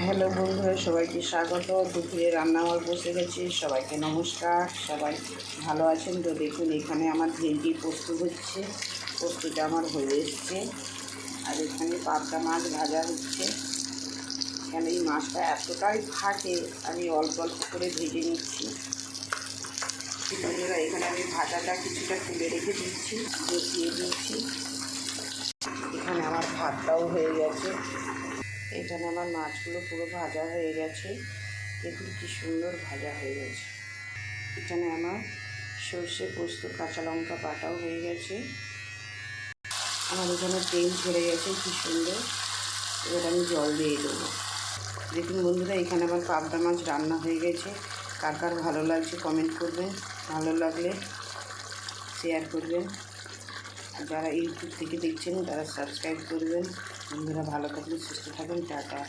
Hello বন্ধুরা, সবাইকে স্বাগত। দুপুরে রান্না আমার বসে গেছি। সবাইকে নমস্কার। সবাই ভালো আছেন তো? দেখুন, এখানে আমার ভেন্ডি পোস্ত হচ্ছে। পোস্তটা আমার হয়ে এসছে। আর এখানে পাবদা মাছ ভাজা হচ্ছে। এখানে এই মাছটা এতটাই ফাটে, আমি অল্প অল্প করে ভেজে নিচ্ছি। বন্ধুরা, এখানে আমি ভাজাটা কিছুটা তুলে রেখে দিচ্ছি, বসিয়ে দিচ্ছি। এখানে আমার ভাতটাও হয়ে গেছে। এখানে আমার মাছগুলো পুরো ভাজা হয়ে গেছে। দেখুন কি সুন্দর ভাজা হয়ে গেছে। এখানে আমার সর্ষে পোস্ত কাঁচা লঙ্কা বাটাও হয়ে গেছে। আমার এখানে তেল ছেড়ে গেছে কি সুন্দর। এবার আমি জল দিয়ে দেবো। দেখুন বন্ধুরা, এখানে আমার পাবদা মাছ রান্না হয়ে গেছে। কার কার ভালো লাগছে কমেন্ট করবেন, ভালো লাগলে শেয়ার করবেন। আর যারা ইউটিউব থেকে দেখছেন তারা সাবস্ক্রাইব করবেন। বন্ধুরা ভালো থাকলে সুস্থ থাকবেন। টাটা।